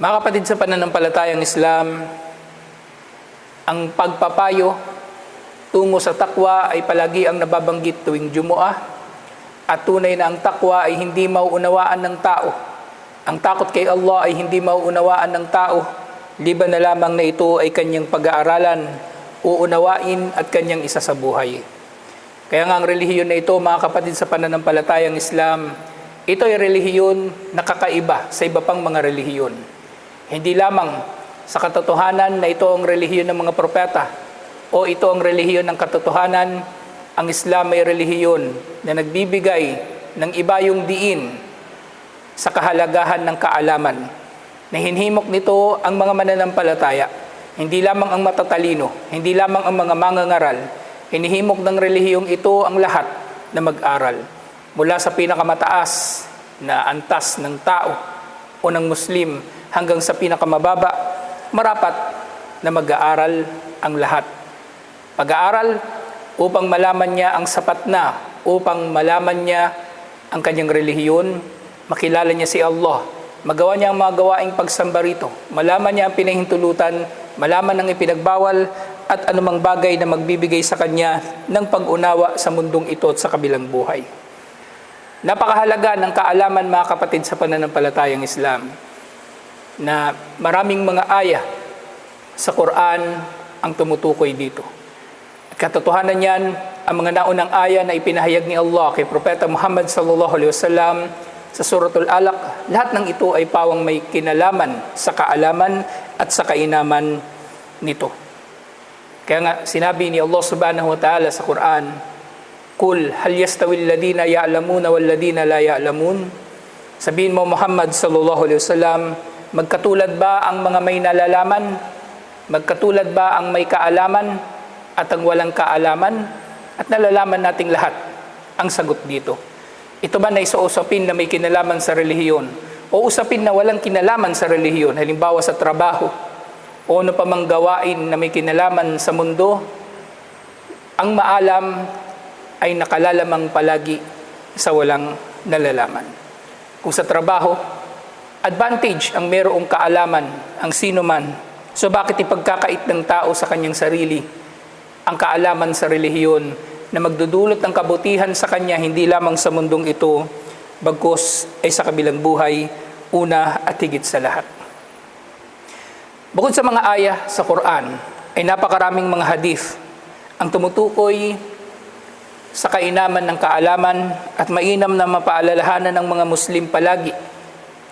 Mga kapatid sa pananampalatayang Islam, ang pagpapayo tungo sa takwa ay palagi ang nababanggit tuwing Jumu'ah, at tunay na ang takwa ay hindi mauunawaan ng tao. Ang takot kay Allah ay hindi mauunawaan ng tao, liban na lamang na ito ay kanyang pag-aaralan, uunawain at kanyang isa sa buhay. Kaya nga ang relihiyon na ito, mga kapatid sa pananampalatayang Islam, ito ay relihiyon na kakaiba sa iba pang mga relihiyon. Hindi lamang sa katotohanan na ito ang relihiyon ng mga propeta o ito ang relihiyon ng katotohanan, ang Islam ay relihiyon na nagbibigay ng iba yung diin sa kahalagahan ng kaalaman. Nahinhimok nito ang mga mananampalataya, hindi lamang ang matatalino, hindi lamang ang mga mangangaral. Hinihimok ng relihiyong ito ang lahat na mag-aral. Mula sa pinakamataas na antas ng tao o ng Muslim hanggang sa pinakamababa, marapat na mag-aaral ang lahat. Pag-aaral upang malaman niya ang sapat na, upang malaman niya ang kanyang relihiyon, makilala niya si Allah, magawa niya ang mga gawaing pagsamba rito, malaman niya ang pinahintulutan, malaman ang ipinagbawal, at anumang bagay na magbibigay sa kanya ng pag-unawa sa mundong ito at sa kabilang buhay. Napakahalaga ng kaalaman, mga kapatid sa pananampalatayang Islam, na maraming mga aya sa Quran ang tumutukoy dito. At katotohanan niyan, ang mga naunang aya na ipinahayag ni Allah kay Propeta Muhammad sallallahu alaihi wasallam sa Suratul Alaq, lahat ng ito ay pawang may kinalaman sa kaalaman at sa kainaman nito. Kaya nga sinabi ni Allah subhanahu wa ta'ala sa Quran, "Kul hal yastawi alladhina ya'lamuna wal ladina la ya'lamun?" Sabihin mo, Muhammad sallallahu alaihi wasallam, magkatulad ba ang mga may nalalaman? Magkatulad ba ang may kaalaman at ang walang kaalaman? At nalalaman nating lahat ang sagot dito. Ito ba na usapin na may kinalaman sa relihiyon o usapin na walang kinalaman sa relihiyon, halimbawa sa trabaho o ano pa mang gawain na may kinalaman sa mundo? Ang maalam ay nakalalamang palagi sa walang nalalaman. Kung sa trabaho, advantage ang mayroong kaalaman ang sino man. So bakit ipagkakait ng tao sa kanyang sarili ang kaalaman sa relihiyon na magdudulot ng kabutihan sa kanya hindi lamang sa mundong ito, bagkus ay sa kabilang buhay, una at higit sa lahat. Bukod sa mga aya sa Quran, ay napakaraming mga hadith ang tumutukoy sa kainaman ng kaalaman at mainam na mapaalalahanan ng mga Muslim palagi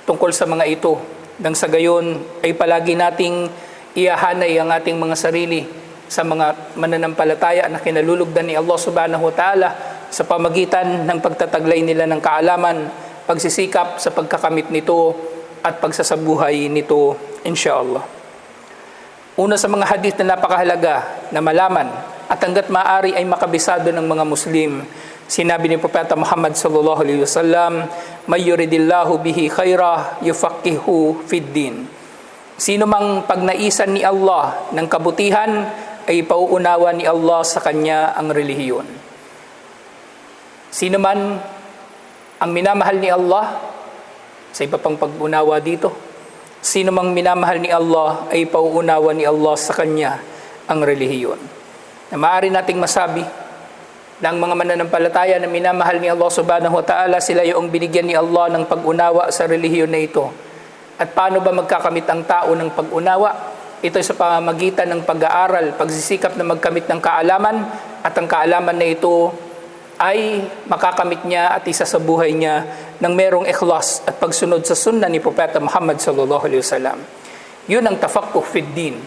tungkol sa mga ito. Nang sa gayon ay palagi nating iahanay ang ating mga sarili sa mga mananampalataya na kinalulugdan ni Allah subhanahu wa ta'ala sa pamagitan ng pagtataglay nila ng kaalaman, pagsisikap sa pagkakamit nito at pagsasabuhay nito, insyaAllah. Una sa mga hadith na napakahalaga na malaman at hanggat maaari ay makabisado ng mga Muslim, sinabi ni Propeta Muhammad sallallahu alaihi wasallam, "May yuridillahu bihi khaira yufaqihu fid din." Sino mang pagnaisan ni Allah ng kabutihan ay pauunawa ni Allah sa kanya ang relihiyon. Sino man ang minamahal ni Allah, sa iba pang pag-unawa dito, sino mang minamahal ni Allah ay pauunawa ni Allah sa kanya ang relihiyon. Na maaari nating masabi na ang mga mananampalataya na minamahal ni Allah subhanahu wa ta'ala, sila yung binigyan ni Allah ng pag-unawa sa relihiyon na ito. At paano ba magkakamit ang tao ng pag-unawa? Ito sa pamamagitan ng pag-aaral, pagsisikap na magkamit ng kaalaman, at ang kaalaman na ito ay makakamit niya at isa sa buhay niya ng merong ikhlas at pagsunod sa sunna ni Propeta Muhammad sallallahu alaihi wasallam. Yun ang tafaqquh fid din,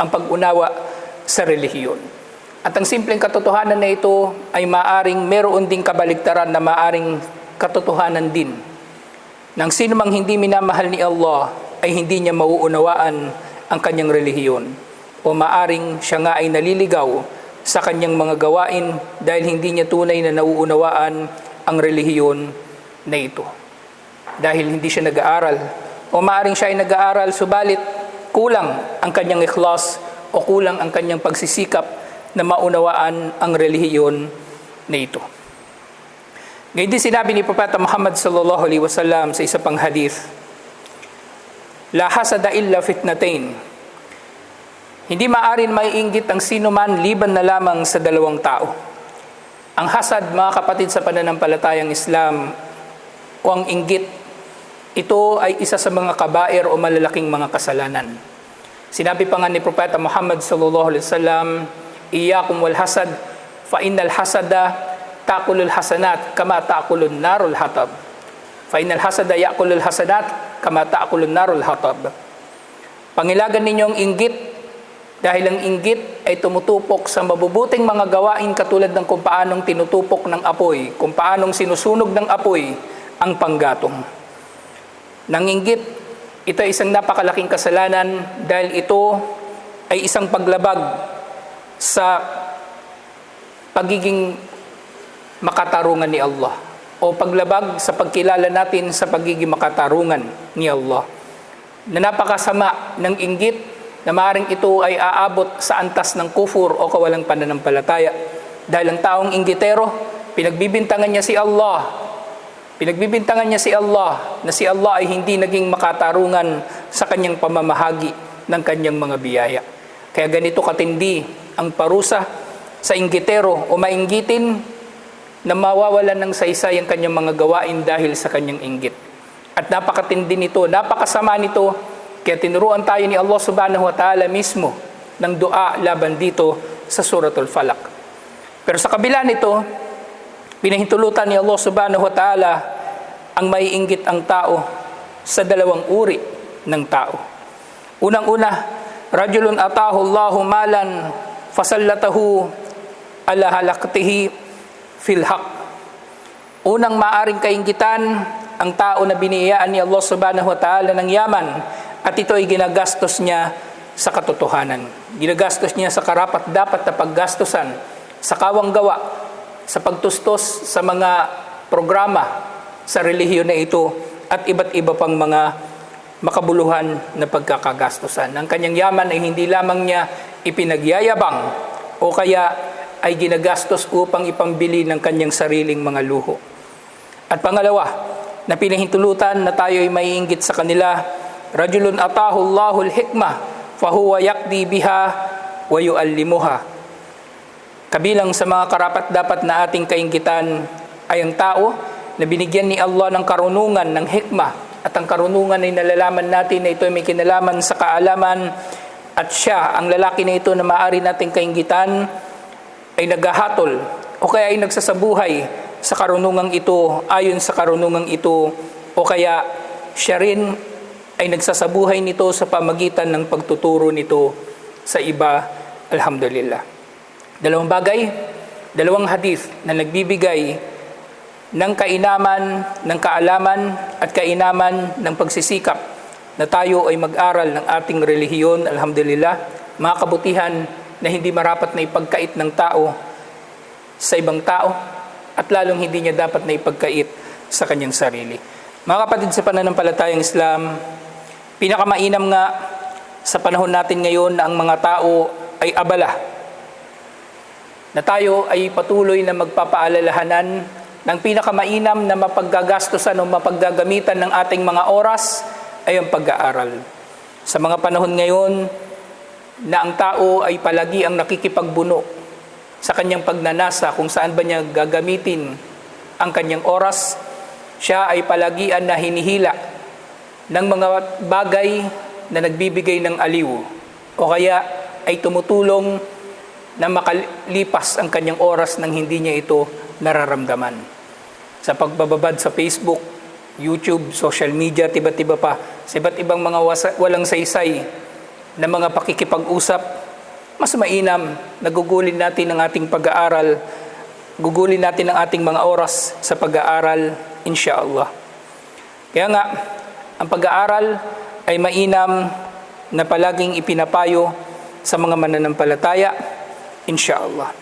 ang pag-unawa sa relihiyon. At ang simpleng katotohanan na ito ay maaring meron ding kabaligtaran na maaring katotohanan din. Nang sino mang hindi minamahal ni Allah ay hindi niya mauunawaan ang kanyang relihiyon, o maaring siya nga ay naliligaw sa kanyang mga gawain dahil hindi niya tunay na nauunawaan ang relihiyon na ito. Dahil hindi siya nag-aaral, o maaring siya ay nag-aaral subalit kulang ang kanyang ikhlas o kulang ang kanyang pagsisikap na maunawaan ang relihiyon na ito. Ngayon din sinabi ni Propeta Muhammad sallallahu alaihi wasallam sa isa pang hadith, La hasada illa fitnatain. Hindi maaring maiinggit ang sino man liban na lamang sa dalawang tao. Ang hasad, mga kapatid sa pananampalatayang Islam, o ang inggit, ito ay isa sa mga kabair o malalaking mga kasalanan. Sinabi pa nga ni Propeta Muhammad sallallahu alaihi wasallam, "Iyyakum wal hasad, fa innal hasada ta'kulul hasanat kama ta'kulun narul hatab." Fa innal hasada ya'kulul hasanat kama ta'kulun narul hatab. Pangilagan ninyo ang inggit, dahil ang inggit ay tumutupok sa mabubuting mga gawain katulad ng kung paanong tinutupok ng apoy, kung paanong sinusunog ng apoy ang panggatong. Nanginggit, ito ay isang napakalaking kasalanan dahil ito ay isang paglabag sa pagiging makatarungan ni Allah o paglabag sa pagkilala natin sa pagiging makatarungan ni Allah. Na napakasama ng inggit na maaaring ito ay aabot sa antas ng kufur o kawalang pananampalataya. Dahil ang taong inggitero, pinagbibintangan niya si Allah. Pinagbibintangan niya si Allah na si Allah ay hindi naging makatarungan sa kanyang pamamahagi ng kanyang mga biyaya. Kaya ganito katindi ang parusa sa inggitero o mainggitin na mawawalan ng saysay ang kanyang mga gawain dahil sa kanyang inggit. At napakatindi nito, napakasama nito. Kaya tinuruan tayo ni Allah subhanahu wa ta'ala mismo ng dua laban dito sa Suratul Falaq. Pero sa kabila nito, pinahintulutan ni Allah subhanahu wa ta'ala ang maiinggit ang tao sa dalawang uri ng tao. Unang-una, rajulun atahu Allahu malan fasallatahu ala halaqtihi fil haq. Unang maaring kainggitan ang tao na biniyayaan ni Allah subhanahu wa ta'ala ng yaman, at ito ay ginagastos niya sa katotohanan. Ginagastos niya sa karapat-dapat na paggastosan, sa kawang gawa, sa pagtustos sa mga programa sa relihiyon na ito, at iba't iba pang mga makabuluhan na pagkakagastosan. Ang kanyang yaman ay hindi lamang niya ipinagyayabang o kaya ay ginagastos upang ipambili ng kanyang sariling mga luho. At pangalawa, na pinahintulutan na tayo ay maiinggit sa kanila, rajulun atahu Allahul hikmah fahuwa yakdi biha wa yuallimuha. Kabilang sa mga karapat-dapat na ating kainggitan ay ang tao na binigyan ni Allah ng karunungan, ng hikmah, at ang karunungan ay nalalaman natin na ito ay may kinalaman sa kaalaman, at siya, ang lalaki na ito na maaari nating kainggitan, ay naghahatol o kaya ay nagsasabuhay sa karunungang ito, ayon sa karunungang ito, o kaya siya rin ay nagsasabuhay nito sa pamagitan ng pagtuturo nito sa iba. Alhamdulillah. Dalawang bagay, dalawang hadith na nagbibigay ng kainaman, ng kaalaman at kainaman ng pagsisikap na tayo ay mag-aral ng ating relihiyon. Alhamdulillah, mga kabutihan na hindi marapat na ipagkait ng tao sa ibang tao at lalong hindi niya dapat na ipagkait sa kanyang sarili. Mga kapatid sa pananampalatayang Islam, pinakamainam nga sa panahon natin ngayon na ang mga tao ay abala, na tayo ay patuloy na magpapaalalahanan ng pinakamainam na mapaggagastusan o mapaggagamitan ng ating mga oras ay ang pag-aaral. Sa mga panahon ngayon na ang tao ay palagi ang nakikipagbuno sa kanyang pagnanasa kung saan ba niya gagamitin ang kanyang oras, siya ay palagian na hinihila ng mga bagay na nagbibigay ng aliw o kaya ay tumutulong na makalipas ang kanyang oras nang hindi niya ito nararamdaman. Sa pagbababad sa Facebook, YouTube, social media, tiba-tiba pa, sa iba't ibang mga walang saysay na mga pakikipag-usap, mas mainam na gugulin natin ang ating pag-aaral, gugulin natin ang ating mga oras sa pag-aaral, insyaallah. Kaya nga, ang pag-aaral ay mainam na palaging ipinapayo sa mga mananampalataya, insyaallah.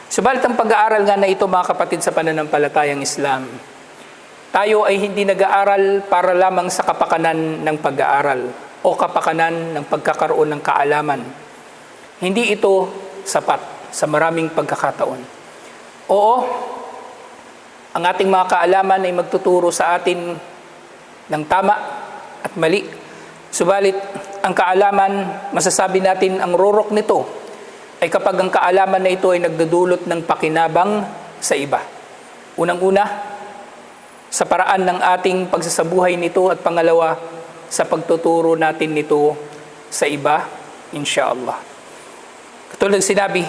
Subalit ang pag-aaral nga na ito, mga kapatid sa pananampalatayang Islam, tayo ay hindi nag-aaral para lamang sa kapakanan ng pag-aaral o kapakanan ng pagkakaroon ng kaalaman. Hindi ito sapat sa maraming pagkakataon. Oo, ang ating mga kaalaman ay magtuturo sa atin ng tama at mali. Subalit, ang kaalaman, masasabi natin ang rurok nito ay kapag ang kaalaman na ito ay nagdudulot ng pakinabang sa iba. Unang-una, sa paraan ng ating pagsasabuhay nito, at pangalawa, sa pagtuturo natin nito sa iba, insyaallah. Katulad sinabi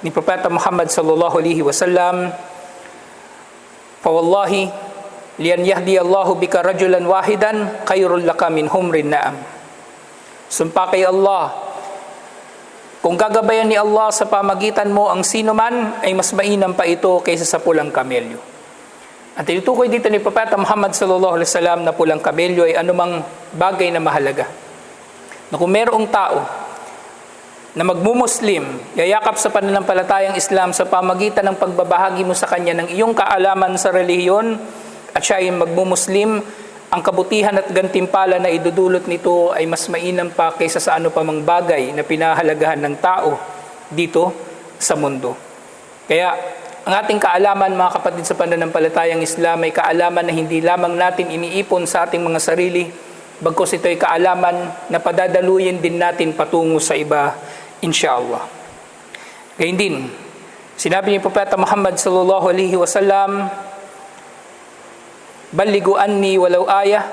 ni Propeta Muhammad sallallahu alaihi wasallam, "Fawallahi lian yahdiyallahu bika rajulan wahidan khairul laka min humrin na'am." Sumpa kay Allah, kung gagabayan ni Allah sa pamagitan mo ang sino man, ay mas mainam pa ito kaysa sa pulang kamelyo. At tinutukoy dito ni Propeta Muhammad sallallahu alaihi wasallam na pulang kamelyo ay anumang bagay na mahalaga. Na kung mayroong tao na magmumuslim, yayakap sa pananampalatayang Islam sa pamagitan ng pagbabahagi mo sa kanya ng iyong kaalaman sa relihiyon, at siya ay magmumuslim, ang kabutihan at gantimpala na idudulot nito ay mas mainam pa kaysa sa ano pa mang bagay na pinahalagahan ng tao dito sa mundo. Kaya ang ating kaalaman, mga kapatid sa pananampalatayang Islam, ay kaalaman na hindi lamang natin iniipon sa ating mga sarili, bagkus ito ay kaalaman na padadaluyin din natin patungo sa iba, insyaallah. Gayun din, sinabi ni Propeta Muhammad sallallahu alaihi wasallam, "Ballighu anni walau ayah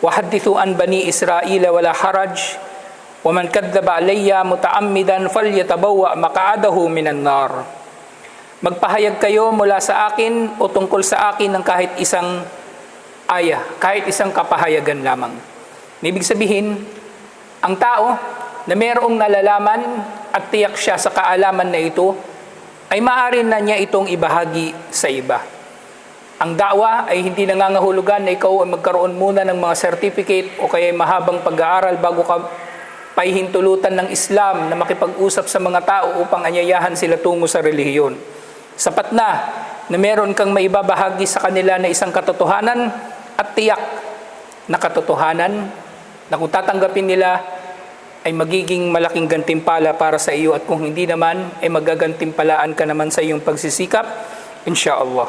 wa haddithu an bani Israila wala haraj wa man kadzdzaba alayya muta'ammidan falyatabawwa maq'adahu minan nar." Magpahayag kayo mula sa akin o tungkol sa akin ng kahit isang ayah, kahit isang kapahayagan lamang. Ibig sabihin, ang tao na mayroong nalalaman at tiyak siya sa kaalaman na ito, ay maaari na niya itong ibahagi sa iba. Ang da'wa ay hindi nangangahulugan na ikaw ay magkaroon muna ng mga certificate o kaya mahabang pag-aaral bago ka pahihintulutan ng Islam na makipag-usap sa mga tao upang anyayahan sila tungo sa relihiyon. Sapat na meron kang maibabahagi sa kanila na isang katotohanan at tiyak na katotohanan na kung tatanggapin nila ay magiging malaking gantimpala para sa iyo, at kung hindi naman ay magagantimpalaan ka naman sa iyong pagsisikap, insyaallah.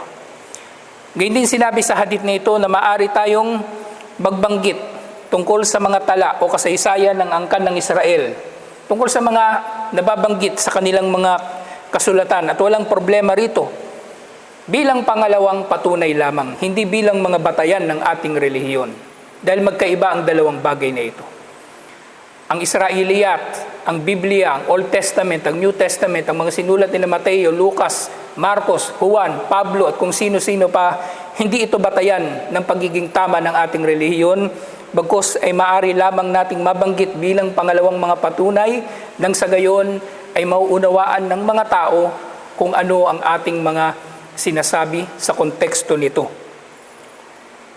Gayun din sinabi sa hadith na ito na maaari tayong magbanggit tungkol sa mga tala o kasaysayan ng angkan ng Israel, tungkol sa mga nababanggit sa kanilang mga kasulatan, at walang problema rito bilang pangalawang patunay lamang, hindi bilang mga batayan ng ating relihiyon, dahil magkaiba ang dalawang bagay na ito. Ang Israeliyat, ang Biblia, ang Old Testament, ang New Testament, ang mga sinulat ni Mateo, Lucas, Marcos, Juan, Pablo at kung sino-sino pa, hindi ito batayan ng pagiging tama ng ating relihiyon, bagkus ay maaari lamang nating mabanggit bilang pangalawang mga patunay, nang sa gayon ay mauunawaan ng mga tao kung ano ang ating mga sinasabi sa konteksto nito.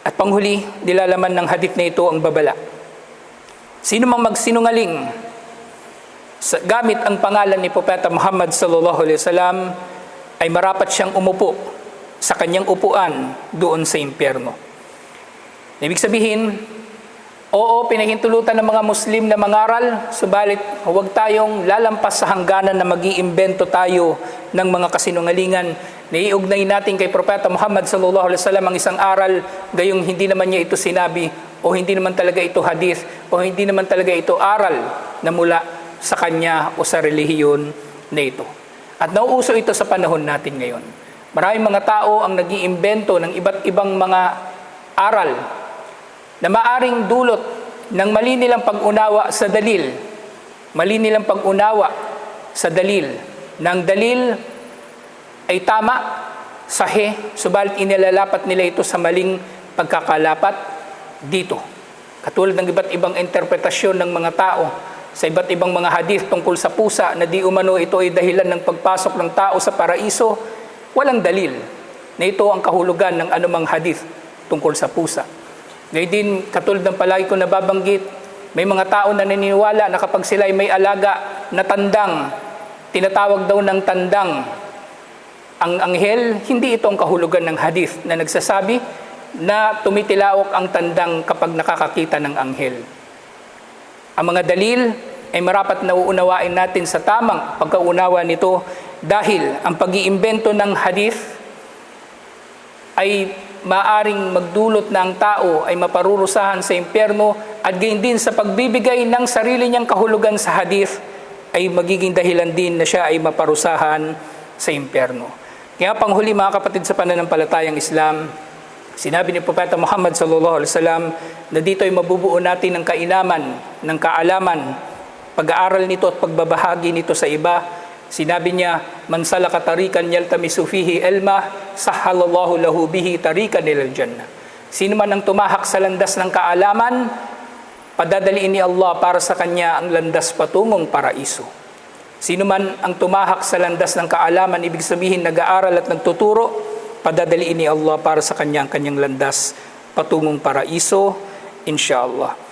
At panghuli, nilalaman ng hadith na ito ang babala. Sino mang magsinungaling gamit ang pangalan ni Propeta Muhammad sallallahu alaihi wasallam ay marapat siyang umupo sa kanyang upuan doon sa impyerno. Ibig sabihin, oo, pinahintulutan ng mga Muslim na mangaral, subalit huwag tayong lalampas sa hangganan na mag-iimbento tayo ng mga kasinungalingan. Naiugnay natin kay Propeta Muhammad sallallahu alaihi wasallam ang isang aral, gayong hindi naman niya ito sinabi, o hindi naman talaga ito hadith, o hindi naman talaga ito aral na mula sa kanya o sa relihiyon na ito. At nauuso ito sa panahon natin ngayon. Maraming mga tao ang nag-iimbento ng iba't ibang mga aral na maaring dulot ng mali nilang pag-unawa sa dalil. Mali nilang pag-unawa sa dalil. Nang dalil ay tama, sahih, subalit inilalapat nila ito sa maling pagkakalapat dito. Katulad ng iba't ibang interpretasyon ng mga tao sa iba't ibang mga hadith tungkol sa pusa na di umano ito ay dahilan ng pagpasok ng tao sa paraiso, walang dalil na ito ang kahulugan ng anumang hadith tungkol sa pusa. Ngayon din, katulad ng palagi ko nababanggit, may mga tao na naniniwala na kapag sila ay may alaga na tandang, tinatawag daw ng tandang ang anghel, hindi ito ang kahulugan ng hadith na nagsasabi na tumitilawak ang tandang kapag nakakakita ng anghel. Ang mga dalil ay marapat na uunawain natin sa tamang pagkaunawa nito, dahil ang pag-iimbento ng hadith ay maaring magdulot na ang tao ay maparurusahan sa impyerno, at gayon din sa pagbibigay ng sarili niyang kahulugan sa hadith ay magiging dahilan din na siya ay maparusahan sa impyerno. Kaya panghuli mga kapatid sa pananampalatayang Islam, sinabi ni Propeta Muhammad sallallahu alaihi wasallam na dito ay mabubuo natin ng kainaman, ng kaalaman, pag-aaral nito at pagbabahagi nito sa iba. Sinabi niya, man salaka tarikan yaltamisu fihi ilma, sahhalallahu lahu bihi tarikan ilal jannah. Sino man ang tumahak sa landas ng kaalaman, padadaliin ni Allah para sa kanya ang landas patungong paraiso. Sino man ang tumahak sa landas ng kaalaman, ibig sabihin nag-aaral at nagtuturo, padadaliin ni Allah para sa kanya ang kanyang landas patungong paraiso, inshallah.